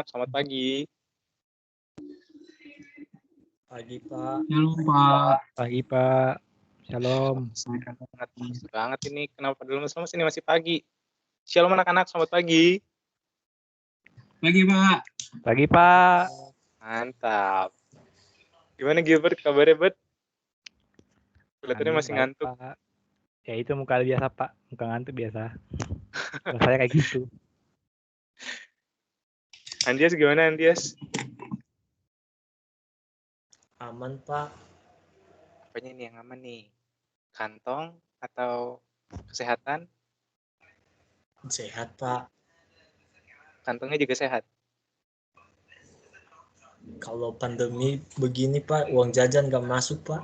anak-anak, selamat pagi. Pagi, Pak. Shalom, Pak. Pagi, Pak. Shalom. Sangat banget ini, kenapa pada lemes-lemes ini masih pagi. Shalom anak-anak, selamat pagi. Pagi, Pak. Pagi, Pak. Mantap. Gimana Gilbert, kabarnya, Bet? Kelihatannya Kami masih baik, ngantuk. Pak. Ya itu muka biasa, Pak. Muka ngantuk biasa. Rasanya kayak gitu. Andias gimana, Andias? Aman, Pak. Apanya nih yang aman nih? Kantong atau kesehatan? Sehat, Pak. Kantongnya juga sehat. Kalau pandemi begini, Pak, uang jajan nggak masuk, Pak.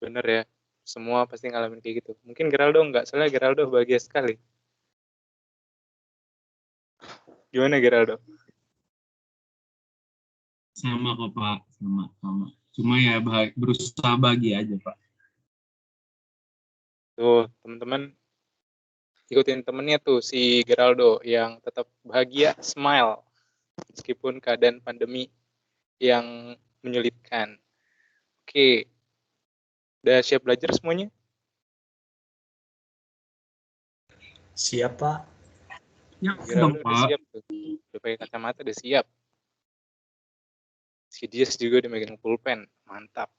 Bener ya. Semua pasti ngalamin kayak gitu. Mungkin Geraldo enggak, soalnya Geraldo bahagia sekali. Gimana Geraldo? Sama kok, Pak. Sama. Cuma ya berusaha bahagia aja, Pak. Tuh, teman-teman ikutin temennya tuh si Geraldo yang tetap bahagia, smile meskipun keadaan pandemi yang menyulitkan. Oke. Udah siap belajar semuanya? Ya, Siapa? Geraldo dong, udah Pak. siap tuh. Udah pakai kacamata udah siap. Si Dias juga udah megang pulpen. Mantap.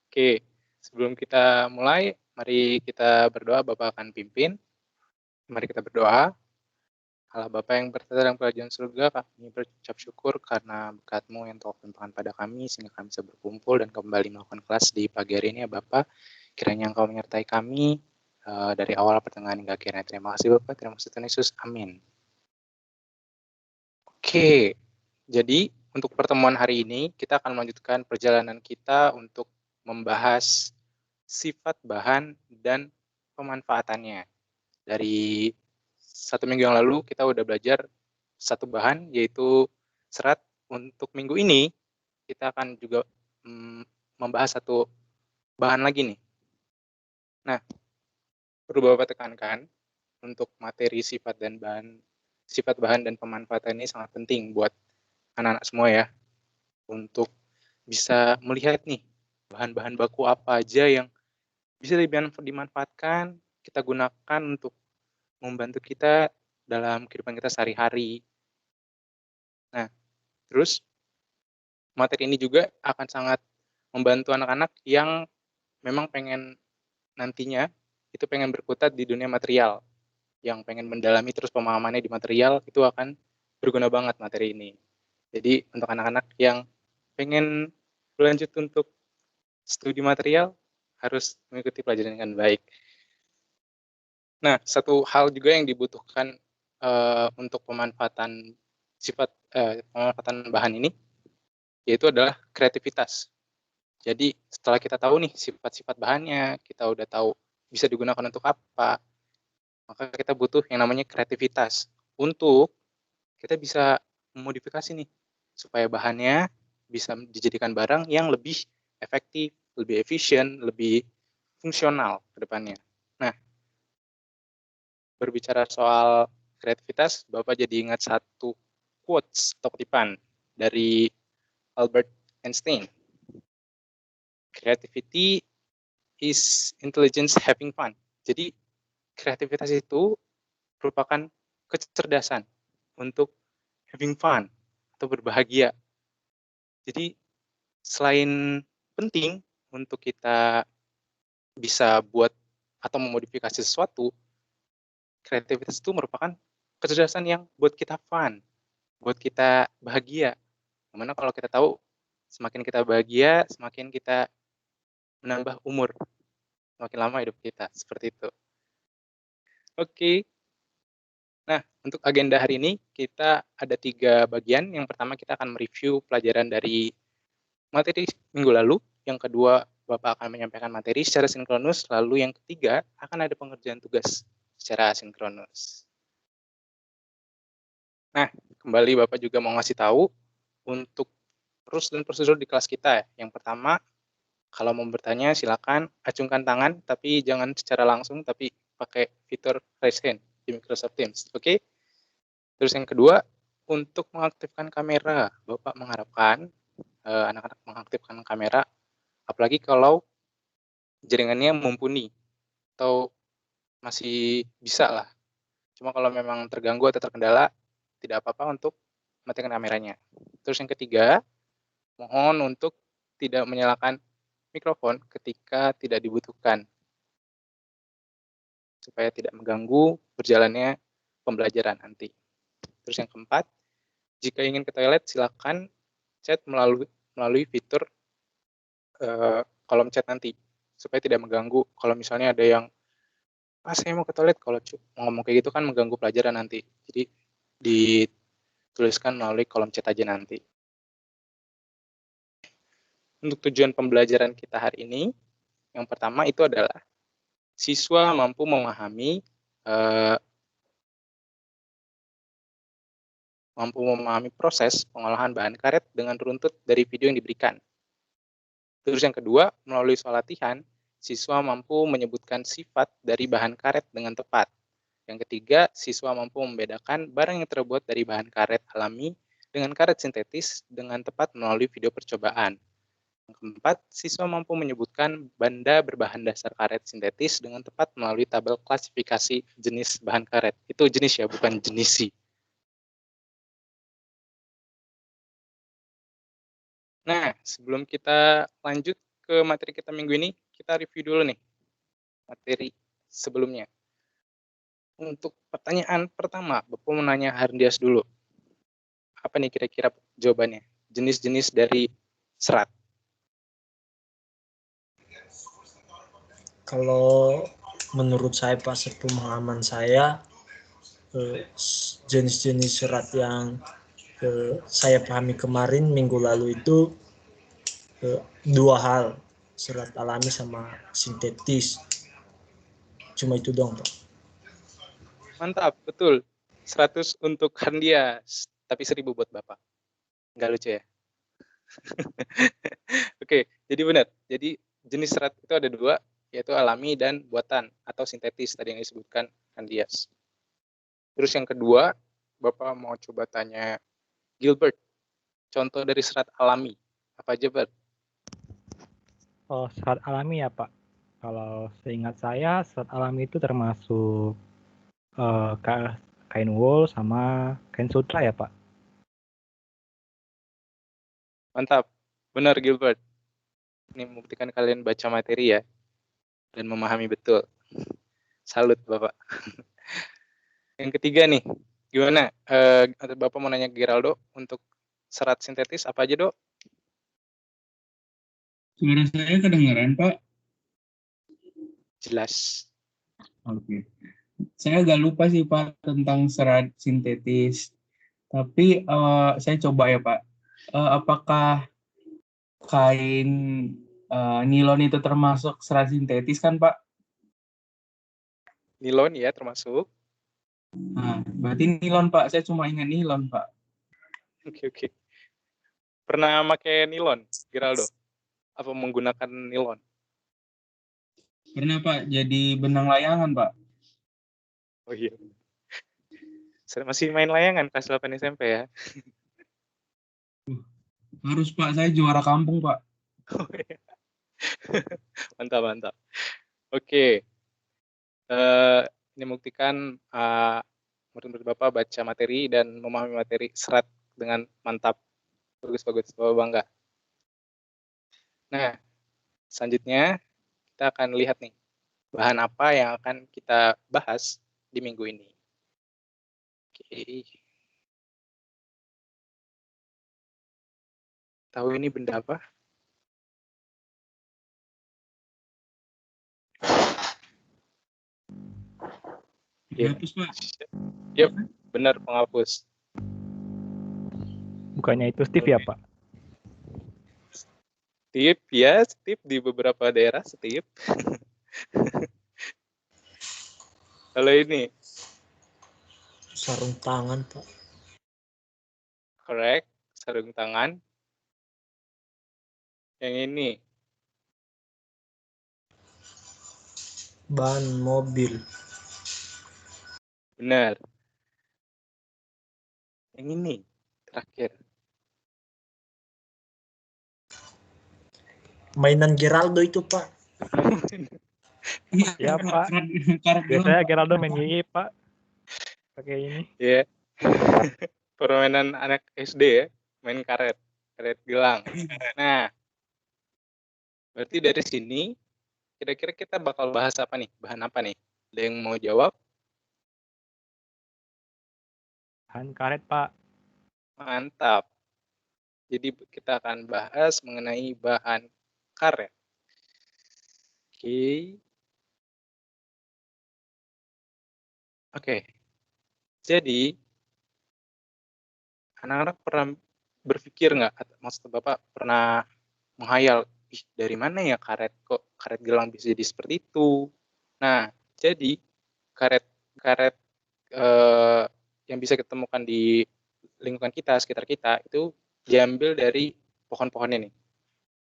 Oke, sebelum kita mulai, mari kita berdoa. Bapak akan pimpin. Mari kita berdoa. Allah Bapa yang bertata dalam kerajaan surga, kami berucap syukur karena berkat-Mu yang telah limpahkan pada kami, sehingga kami bisa berkumpul dan kembali melakukan kelas di pagi hari ini ya Bapak. Kiranya Engkau menyertai kami dari awal pertengahan hingga akhirnya. Terima kasih Bapak, terima kasih Tuhan Yesus. Amin. Oke, jadi untuk pertemuan hari ini, kita akan melanjutkan perjalanan kita untuk membahas sifat bahan dan pemanfaatannya. Dari 1 minggu yang lalu kita udah belajar satu bahan yaitu serat. Untuk minggu ini kita akan juga membahas satu bahan lagi nih. Nah, perlu Bapak tekankan untuk materi sifat bahan dan pemanfaatan ini sangat penting buat anak-anak semua ya, untuk bisa melihat nih bahan-bahan baku apa aja yang bisa dimanfaatkan, kita gunakan untuk membantu kita dalam kehidupan kita sehari-hari. Nah, terus materi ini juga akan sangat membantu anak-anak yang memang pengen nantinya itu pengen berkutat di dunia material, yang pengen mendalami terus pemahamannya di material, itu akan berguna banget materi ini. Jadi untuk anak-anak yang pengen berlanjut untuk studi material harus mengikuti pelajaran dengan baik. Nah, satu hal juga yang dibutuhkan untuk pemanfaatan pemanfaatan bahan ini, yaitu adalah kreativitas. Jadi setelah kita tahu nih sifat-sifat bahannya, kita udah tahu bisa digunakan untuk apa, maka kita butuh yang namanya kreativitas untuk kita bisa memodifikasi nih supaya bahannya bisa dijadikan barang yang lebih efektif, lebih efisien, lebih fungsional ke depannya. Nah, berbicara soal kreativitas, Bapak jadi ingat satu quotes atau kutipan dari Albert Einstein. Creativity is intelligence having fun. Jadi, kreativitas itu merupakan kecerdasan untuk having fun atau berbahagia. Jadi, selain penting untuk kita bisa buat atau memodifikasi sesuatu, kreativitas itu merupakan kecerdasan yang buat kita fun, buat kita bahagia. Dimana kalau kita tahu, semakin kita bahagia, semakin kita menambah umur, semakin lama hidup kita, seperti itu. Oke. Nah, untuk agenda hari ini, kita ada 3 bagian. Yang pertama, kita akan mereview pelajaran dari materi minggu lalu. Yang kedua, Bapak akan menyampaikan materi secara sinkronus. Lalu yang ketiga, akan ada pengerjaan tugas secara sinkronus. Nah, kembali Bapak juga mau ngasih tahu untuk rules dan prosedur di kelas kita. Yang pertama, kalau mau bertanya silakan acungkan tangan, tapi jangan secara langsung, tapi pakai fitur raise hand di Microsoft Teams. Oke? Terus yang kedua, untuk mengaktifkan kamera. Bapak mengharapkan anak-anak mengaktifkan kamera, apalagi kalau jaringannya mumpuni atau masih bisa lah. Cuma kalau memang terganggu atau terkendala, tidak apa-apa untuk matikan kameranya. Terus yang ketiga, mohon untuk tidak menyalakan mikrofon ketika tidak dibutuhkan, supaya tidak mengganggu berjalannya pembelajaran nanti. Terus yang keempat, jika ingin ke toilet, silakan chat melalui fitur kolom chat nanti, supaya tidak mengganggu. Kalau misalnya ada yang, saya mau ke toilet, kalau ngomong kayak gitu kan mengganggu pelajaran nanti. Jadi dituliskan melalui kolom chat aja nanti. Untuk tujuan pembelajaran kita hari ini, yang pertama itu adalah siswa mampu memahami proses pengolahan bahan karet dengan runtut dari video yang diberikan. Terus yang kedua, melalui soal latihan, siswa mampu menyebutkan sifat dari bahan karet dengan tepat. Yang ketiga, siswa mampu membedakan barang yang terbuat dari bahan karet alami dengan karet sintetis dengan tepat melalui video percobaan. Yang keempat, siswa mampu menyebutkan benda berbahan dasar karet sintetis dengan tepat melalui tabel klasifikasi jenis bahan karet. Itu jenis ya, bukan jenisi. Nah, sebelum kita lanjut ke materi kita minggu ini, kita review dulu nih materi sebelumnya. Untuk pertanyaan pertama, Bapak mau nanya Hardias dulu. Apa nih kira-kira jawabannya? Jenis-jenis dari serat. Kalau menurut saya Pak, sepemahaman saya, jenis-jenis serat yang saya pahami kemarin minggu lalu itu dua hal, serat alami sama sintetis. Cuma itu doang Pak. Mantap, betul. 100 untuk Hardias, tapi 1000 buat Bapak. Nggak lucu ya? Oke, jadi benar. Jadi jenis serat itu ada dua, yaitu alami dan buatan atau sintetis tadi yang disebutkan Hardias. Terus yang kedua, Bapak mau coba tanya Gilbert, contoh dari serat alami. Apa aja, Bert? Oh, serat alami ya, Pak. Kalau seingat saya, serat alami itu termasuk kain wool sama kain sutra ya, Pak. Mantap. Benar, Gilbert. Ini membuktikan kalian baca materi ya, dan memahami betul. Salut, Bapak. Yang ketiga nih, gimana? Bapak mau nanya Geraldo, untuk serat sintetis apa aja, Dok? Suara saya kedengaran, Pak? Jelas. Oke. Saya agak lupa sih, Pak, tentang serat sintetis. Tapi saya coba ya, Pak. Apakah kain nilon itu termasuk serat sintetis kan, Pak? Nilon ya, termasuk. Nah, berarti nilon, Pak. Saya cuma ingat nilon, Pak. Oke. Pernah pakai nilon, Geraldo? Apa menggunakan nilon? Pernah, Pak. Jadi benang layangan, Pak. Oh iya. Saya masih main layangan kelas 8 SMP ya. Harus, Pak. Saya juara kampung, Pak. Oh, iya. Mantap. Oke. Ini membuktikan murid-murid Bapak baca materi dan memahami materi serat dengan mantap. Bagus. Bapak bangga. Nah, selanjutnya kita akan lihat nih, bahan apa yang akan kita bahas di minggu ini. Oke. Tahu ini benda apa? Penghapus, Pak. Yap, benar, penghapus. Bukannya itu Steve ya, Pak? Steve, ya, Steve di beberapa daerah Steve. Kalau ini, Sarung tangan Pak. correct, sarung tangan. Yang ini, Ban mobil. benar. Yang ini terakhir. Mainan Geraldo itu, Pak. Ya, Pak. Karet Biasanya gelang, Pak. Geraldo main gigi, Pak. Pakai ini. Ya. Permainan anak SD ya, main karet gelang. Nah, berarti dari sini kira-kira kita bakal bahas apa nih? Bahan apa nih? Ada yang mau jawab? Bahan karet, Pak. Mantap. Jadi kita akan bahas mengenai bahan karet. Oke. Jadi anak-anak pernah berpikir nggak? Maksud Bapak pernah menghayal, dari mana ya kok karet gelang bisa jadi seperti itu? Nah, jadi karet yang bisa ditemukan di lingkungan kita, sekitar kita, itu diambil dari pohon-pohon ini,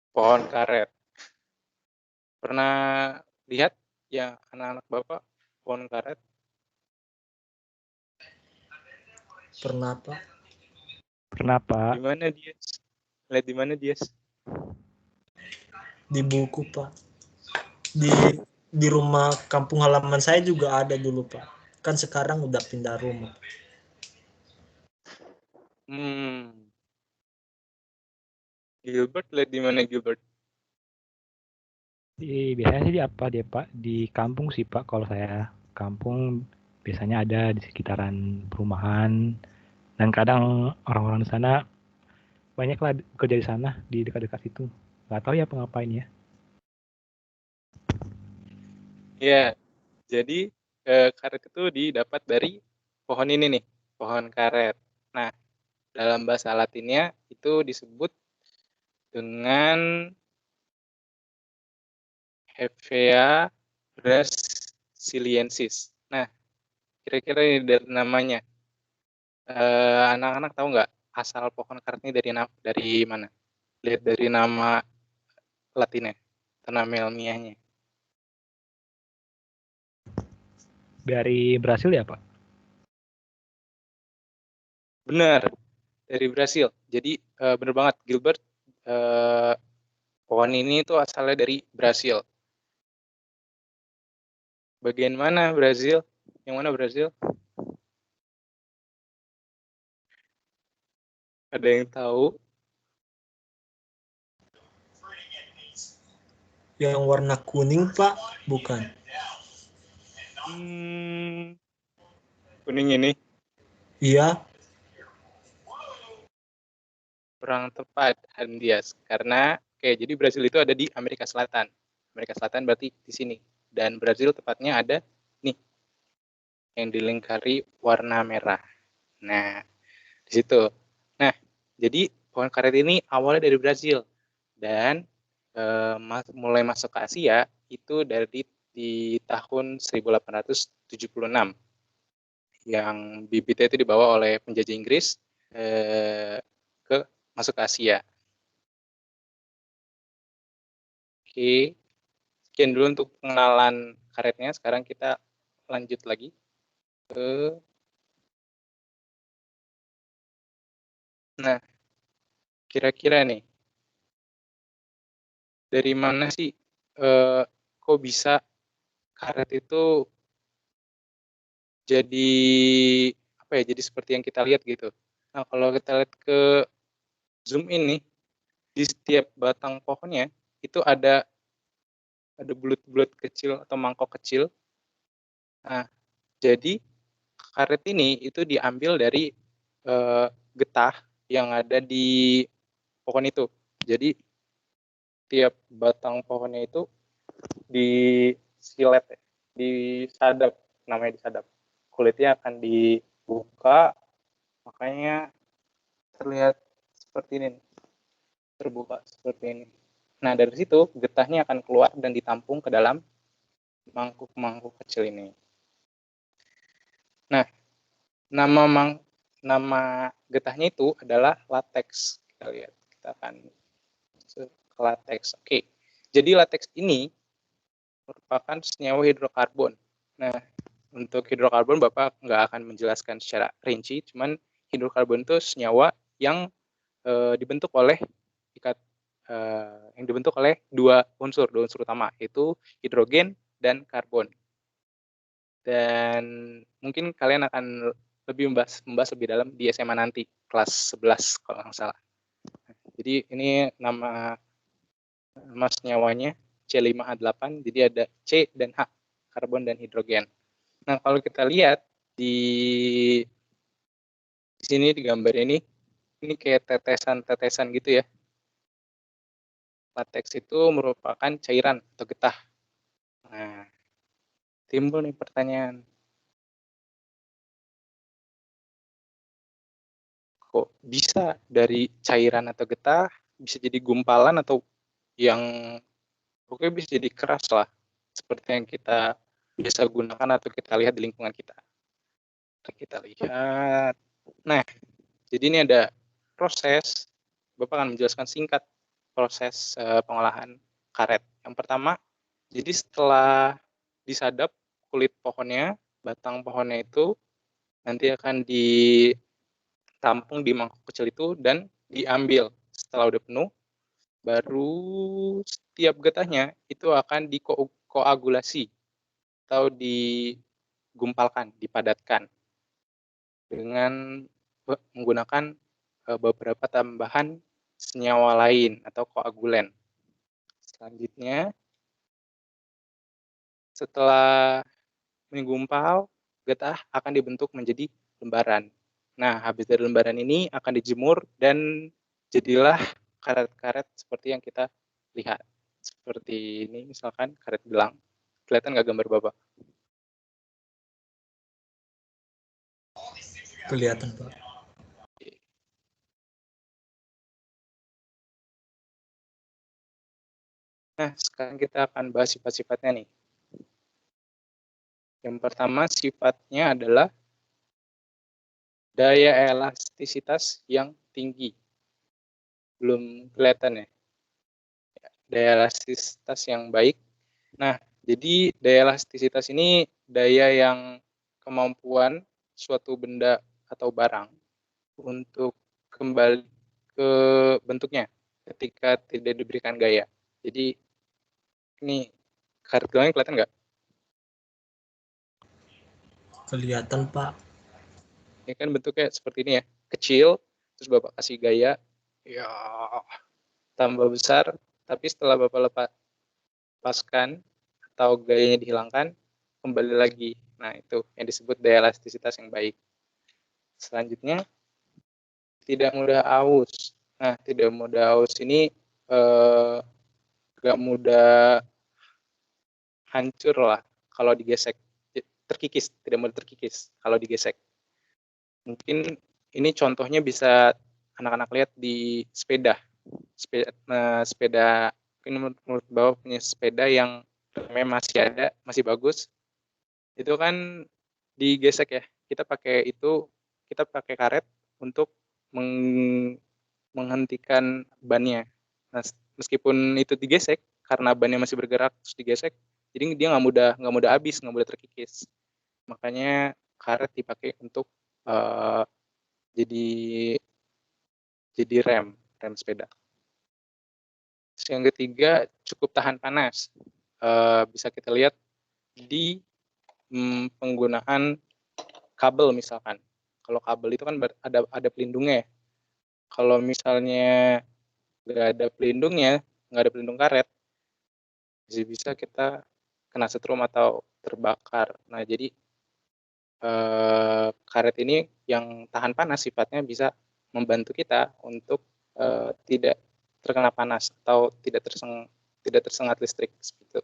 pohon karet. Pernah lihat ya anak-anak Bapak pohon karet? Pernah, Pak. Pernah, Pak. Di mana dia? Lihat di mana dia? Di buku, Pak. Di rumah kampung halaman saya juga ada dulu, Pak. Kan sekarang udah pindah rumah. Gilbert, lihat di mana Gilbert? Biasanya sih dia, Pak? Di kampung sih, Pak. Kalau saya kampung biasanya ada di sekitaran perumahan, dan kadang orang-orang di sana banyaklah kerja di sana, di dekat-dekat situ. Nggak tahu ya apa ngapain ya. Ya, jadi karet itu didapat dari pohon ini nih, pohon karet. Nah, dalam bahasa Latinnya itu disebut dengan Hevea brasiliensis. Nah, kira-kira ini dari namanya. Anak-anak tahu nggak asal pohon karet ini dari mana? Lihat dari nama Latinnya, atau nama ilmiahnya. Dari Brasil ya, Pak? Benar, dari Brasil. Jadi benar banget Gilbert, pohon ini tuh asalnya dari Brasil. Bagian mana Brasil? Yang mana Brasil? Ada yang tahu? Yang warna kuning, Pak? Bukan. Kuning ini? Iya. Kurang tepat, Handias. Karena, jadi Brasil itu ada di Amerika Selatan. Amerika Selatan berarti di sini. Dan Brasil tepatnya ada nih, yang dilingkari warna merah. Nah, di situ. Nah, jadi pohon karet ini awalnya dari Brasil. Dan mulai masuk ke Asia itu dari di tahun 1876. Yang bibitnya itu dibawa oleh penjajah Inggris masuk ke Asia. Oke, sekian dulu untuk pengenalan karetnya. Sekarang kita lanjut lagi ke, nah, kira-kira nih, dari mana sih kok bisa karet itu jadi apa ya? Jadi seperti yang kita lihat gitu. Nah, kalau kita lihat ke zoom in nih, di setiap batang pohonnya itu ada bulut-bulut kecil atau mangkok kecil. Nah, jadi karet ini itu diambil dari getah yang ada di pohon itu. Jadi tiap batang pohonnya itu disilet, disadap, namanya disadap. Kulitnya akan dibuka, makanya terlihat seperti ini, terbuka seperti ini. Nah, dari situ getahnya akan keluar dan ditampung ke dalam mangkuk-mangkuk kecil ini. Nah, nama getahnya itu adalah lateks. Kita lihat, kita akan ke lateks. Oke, jadi lateks ini merupakan senyawa hidrokarbon. Nah, untuk hidrokarbon Bapak nggak akan menjelaskan secara rinci, cuman hidrokarbon itu senyawa yang dibentuk oleh dua unsur utama, yaitu hidrogen dan karbon. Dan mungkin kalian akan lebih membahas lebih dalam di SMA nanti, kelas 11 kalau nggak salah. Jadi ini nama senyawanya C5H8, jadi ada C dan H, karbon dan hidrogen. Nah, kalau kita lihat di sini di gambar ini kayak tetesan-tetesan gitu ya. Lateks itu merupakan cairan atau getah. Nah, timbul nih pertanyaan. Kok bisa dari cairan atau getah bisa jadi gumpalan atau yang pokoknya bisa jadi keras lah, seperti yang kita biasa gunakan atau kita lihat di lingkungan kita. Kita lihat. Nah, jadi ini ada proses. Bapak akan menjelaskan singkat proses pengolahan karet. Yang pertama, jadi setelah disadap kulit pohonnya, batang pohonnya itu nanti akan ditampung di mangkok kecil itu dan diambil. Setelah udah penuh, baru setiap getahnya itu akan dikoagulasi atau digumpalkan, dipadatkan dengan menggunakan beberapa tambahan senyawa lain atau koagulen. Selanjutnya, setelah menggumpal, getah akan dibentuk menjadi lembaran. Nah, habis dari lembaran ini akan dijemur dan jadilah karet-karet seperti yang kita lihat. Seperti ini, misalkan karet gelang. Kelihatan nggak gambar Bapak? Kelihatan, Pak. Nah, sekarang kita akan bahas sifat-sifatnya nih. Yang pertama sifatnya adalah daya elastisitas yang tinggi. Belum kelihatan ya? Daya elastisitas yang baik. Nah, jadi daya elastisitas ini daya yang kemampuan suatu benda atau barang untuk kembali ke bentuknya ketika tidak diberikan gaya. Jadi ini karet gelangnya kelihatan nggak? Kelihatan, Pak. Ini kan bentuknya seperti ini ya, kecil, terus Bapak kasih gaya, ya tambah besar, tapi setelah Bapak lepaskan atau gayanya dihilangkan, kembali lagi. Nah, itu yang disebut daya elastisitas yang baik. Selanjutnya, tidak mudah aus. Nah, tidak mudah aus ini gak mudah hancur lah kalau digesek. Terkikis, tidak mudah terkikis kalau digesek. Mungkin ini contohnya bisa anak-anak lihat di sepeda. Sepeda mungkin menurut Bapak punya sepeda yang remnya masih ada, masih bagus. Itu kan digesek ya. Kita pakai karet untuk menghentikan bannya. Nah, meskipun itu digesek karena bannya masih bergerak terus digesek, jadi dia nggak mudah habis, nggak mudah terkikis. Makanya karet dipakai untuk jadi rem sepeda. Terus yang ketiga cukup tahan panas. Bisa kita lihat di penggunaan kabel misalkan. Kalau kabel itu kan ada pelindungnya. Kalau misalnya nggak ada pelindungnya, nggak ada pelindung karet, bisa kita kena setrum atau terbakar. Nah, jadi karet ini yang tahan panas sifatnya bisa membantu kita untuk tidak terkena panas atau tidak tersengat listrik seperti itu.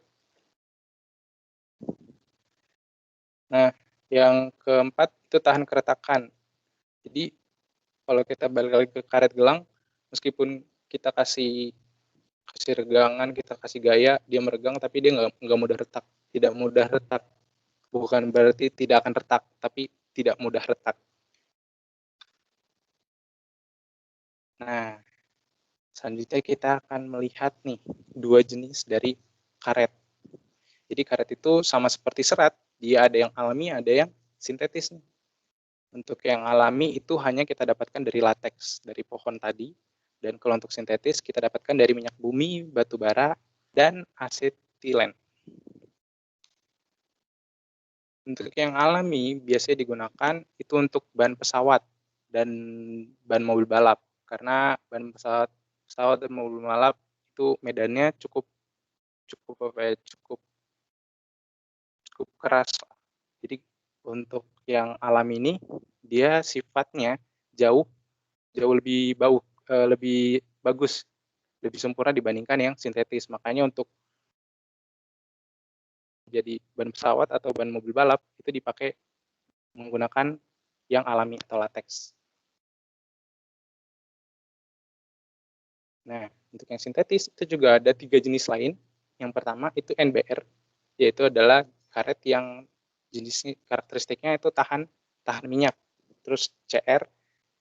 Nah, yang keempat itu tahan keretakan. Jadi kalau kita balik lagi ke karet gelang, meskipun kita kasih regangan, kita kasih gaya, dia meregang, tapi dia nggak mudah retak. Tidak mudah retak. Bukan berarti tidak akan retak, tapi tidak mudah retak. Nah, selanjutnya kita akan melihat nih dua jenis dari karet. Jadi karet itu sama seperti serat, dia ada yang alami, ada yang sintetis. Untuk yang alami itu hanya kita dapatkan dari lateks, dari pohon tadi. Dan kalau untuk sintetis kita dapatkan dari minyak bumi, batu bara, dan asetilen. Untuk yang alami biasanya digunakan itu untuk ban pesawat dan ban mobil balap. Karena ban pesawat dan mobil balap itu medannya cukup keras. Jadi untuk yang alami ini dia sifatnya jauh lebih lebih bagus, lebih sempurna dibandingkan yang sintetis. Makanya untuk jadi ban pesawat atau ban mobil balap itu dipakai menggunakan yang alami atau lateks. Nah, untuk yang sintetis itu juga ada 3 jenis lain. Yang pertama itu NBR, yaitu adalah karet yang jenisnya karakteristiknya itu tahan minyak. Terus CR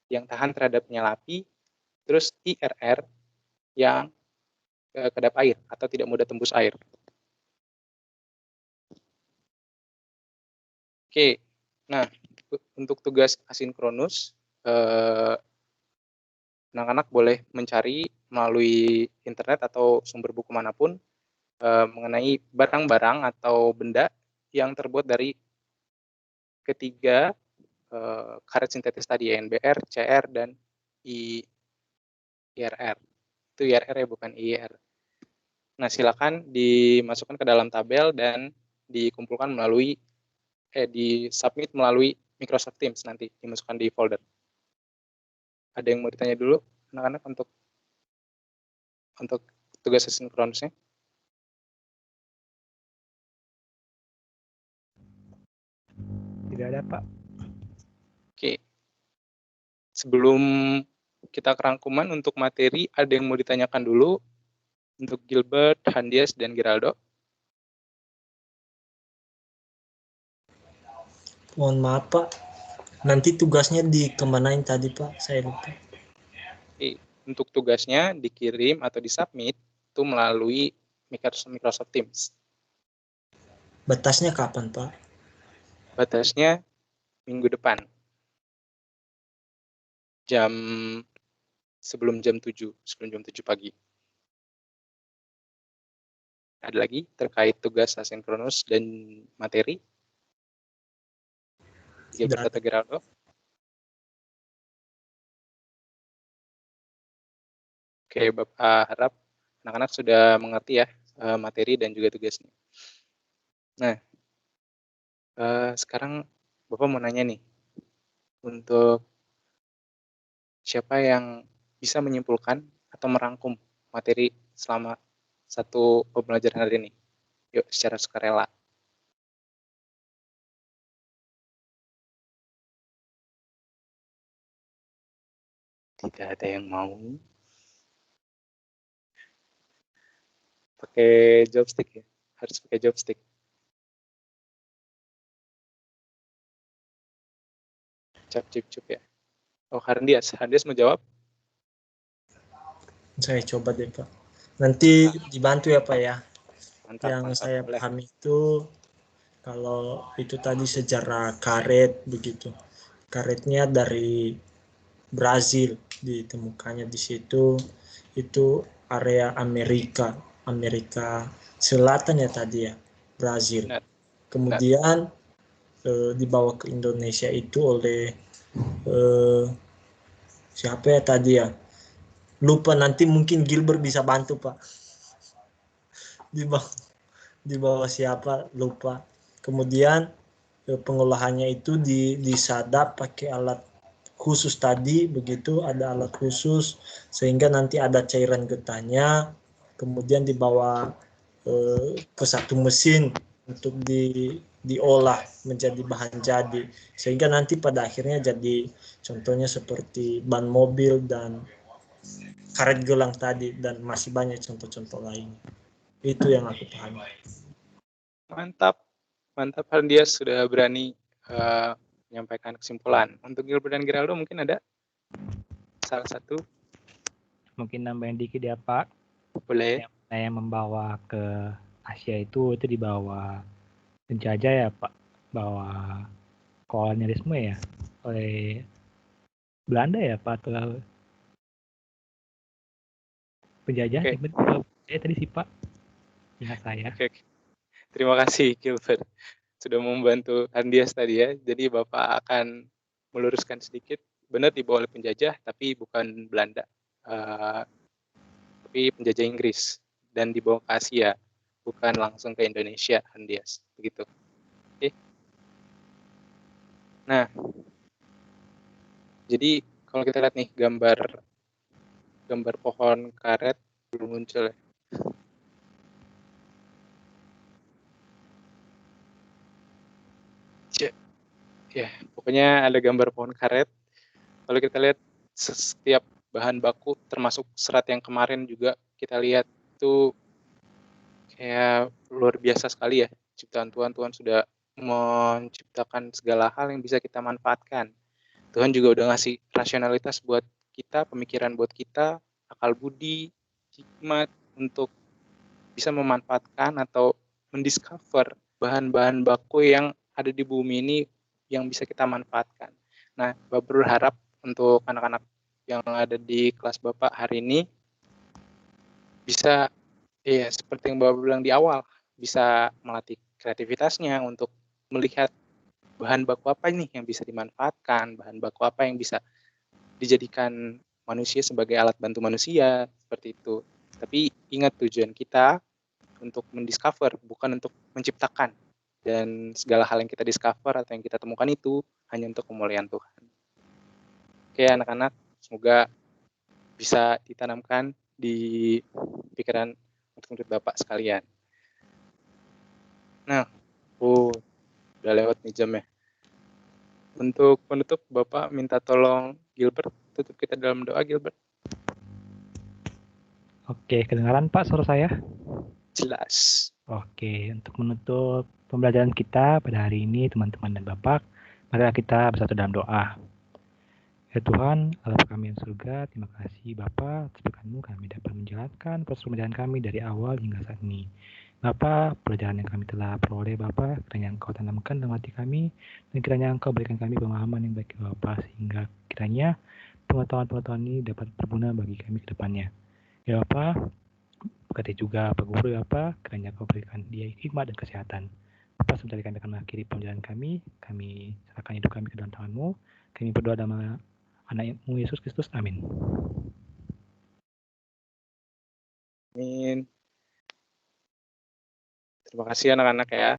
yang tahan terhadap penyala api, terus IRR yang kedap air atau tidak mudah tembus air. Oke, nah untuk tugas asinkronus, anak-anak boleh mencari melalui internet atau sumber buku manapun mengenai barang-barang atau benda yang terbuat dari ketiga karet sintetis tadi, NBR, CR, dan IRR. Itu IRR ya, bukan IR. Nah, silakan dimasukkan ke dalam tabel dan dikumpulkan melalui di submit melalui Microsoft Teams, nanti dimasukkan di folder. Ada yang mau ditanya dulu anak-anak untuk tugas asinkronusnya? Tidak ada, Pak. Oke. Sebelum kita kerangkuman untuk materi, ada yang mau ditanyakan dulu untuk Gilbert, Handias, dan Geraldo? Mohon maaf Pak, nanti tugasnya dikemanain tadi Pak, saya lupa. Oke. Untuk tugasnya dikirim atau disubmit itu melalui Microsoft Teams. Batasnya kapan Pak? Batasnya minggu depan. Sebelum jam 7 pagi. Ada lagi terkait tugas asinkronus dan materi? Gilbert atau Geraldo? Oke, Bapak harap anak-anak sudah mengerti ya materi dan juga tugasnya. Nah, sekarang Bapak mau nanya nih, untuk siapa yang bisa menyimpulkan atau merangkum materi selama satu pembelajaran hari ini? Yuk, secara sukarela. Tidak ada yang mau. Pakai joystick ya? Harus pakai joystick. Cap ya. Oh, Handias mau jawab? Saya coba deh Pak. Nanti dibantu ya Pak ya. Yang saya boleh. pahami itu kalau itu tadi sejarah karet begitu. Karetnya dari Brazil ditemukannya di situ. Itu area Amerika Selatan ya tadi ya, Brazil. Benar. Kemudian dibawa ke Indonesia itu oleh siapa ya tadi ya? Lupa, nanti mungkin Gilbert bisa bantu Pak. Di bawah siapa lupa. Kemudian pengolahannya itu disadap pakai alat khusus tadi begitu, ada alat khusus sehingga nanti ada cairan getahnya, kemudian dibawa ke satu mesin untuk diolah menjadi bahan jadi, sehingga nanti pada akhirnya jadi contohnya seperti ban mobil dan karet gelang tadi, dan masih banyak contoh-contoh lain. Itu yang aku pahami. Mantap Handias sudah berani menyampaikan kesimpulan. Untuk Gilbert dan Geraldo mungkin ada salah satu? Mungkin nambahin dikit ya Pak. Boleh. Yang membawa ke Asia itu dibawa penjajah ya Pak. Bawa kolonialisme ya oleh Belanda ya Pak, atau penjajah? Oke. Saya tadi sih Pak, ingat saya. Oke. Terima kasih Gilbert sudah membantu Andias tadi ya. Jadi Bapak akan meluruskan sedikit. Benar dibawa oleh penjajah, tapi bukan Belanda, tapi penjajah Inggris, dan dibawa ke Asia, bukan langsung ke Indonesia, Andias. Begitu. Oke. Nah, jadi kalau kita lihat nih gambar pohon karet belum muncul ya. Ya, pokoknya ada gambar pohon karet. Kalau kita lihat setiap bahan baku, termasuk serat yang kemarin juga kita lihat itu kayak luar biasa sekali ya. Ciptaan Tuhan sudah menciptakan segala hal yang bisa kita manfaatkan. Tuhan juga udah ngasih rasionalitas buat kita, pemikiran buat kita, akal budi, hikmat untuk bisa memanfaatkan atau mendiscover bahan-bahan baku yang ada di bumi ini yang bisa kita manfaatkan. Nah, Bapak berharap untuk anak-anak yang ada di kelas Bapak hari ini bisa, ya seperti yang Bapak bilang di awal, bisa melatih kreativitasnya untuk melihat bahan baku apa nih yang bisa dimanfaatkan, bahan baku apa yang bisa dijadikan manusia sebagai alat bantu manusia, seperti itu. Tapi ingat tujuan kita untuk mendiscover, bukan untuk menciptakan. Dan segala hal yang kita discover atau yang kita temukan itu hanya untuk kemuliaan Tuhan. Oke anak-anak, semoga bisa ditanamkan di pikiran murid Bapak sekalian. Nah, udah lewat nih jamnya. Untuk penutup, Bapak minta tolong Gilbert tutup kita dalam doa, Gilbert. Oke, kedengaran Pak suara saya? Jelas. Oke, untuk menutup pembelajaran kita pada hari ini, teman-teman dan Bapak, mari kita bersatu dalam doa. Ya Tuhan, Allah kami yang surga, terima kasih Bapa atas berkat-Mu kami dapat menjalankan proses pembelajaran kami dari awal hingga saat ini. Bapa, pelajaran yang kami telah peroleh Bapa, kiranya Engkau tanamkan dalam hati kami, dan kiranya Engkau berikan kami pemahaman yang baik Bapa, sehingga kiranya pengetahuan-pengetahuan ini dapat berguna bagi kami ke depannya. Ya Bapa, berkati juga Pak Guru ya Pak, kiranya Kau berikan dia hikmat dan kesehatan. Bapak, sebentar kami akan mengakhiri pembelajaran kami serahkan hidup kami ke dalam tangan-Mu, kami berdoa dalam Anak-Mu Yesus Kristus, amin. Amin. Terima kasih anak-anak ya.